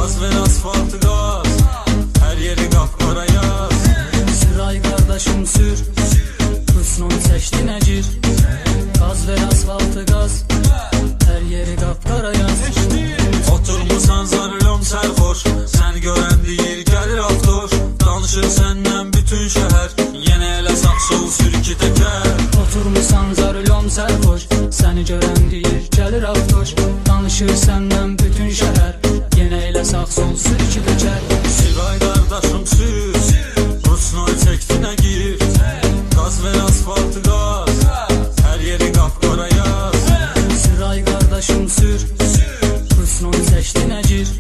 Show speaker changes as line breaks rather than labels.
Gaz ver asfaltı gaz, her yeri kapkara yaz.
Süray kardeşim sür, Hüsnü seçti necir. Gaz ver asfaltı gaz, her yeri kapkara yaz.
Oturmusan zarılım sərxoş, sən görən deyir gəlir avtoş. Danışır səndən bütün şəhər, yenə elə sağ sol sür iki təkər.
Oturmusan zarılom sərxoş, səni görən deyir gəlir avtoş. Danışır səndən bütün şəhər, yenə elə sağ sol sür iki təkər.
Süray qardaşım sür, Hüsnü çəkdinə gir. Gaz ver asfaltı gaz, hər yeri kapkara yaz.
Süray kardeşim sür, Hüsnü seçti necir.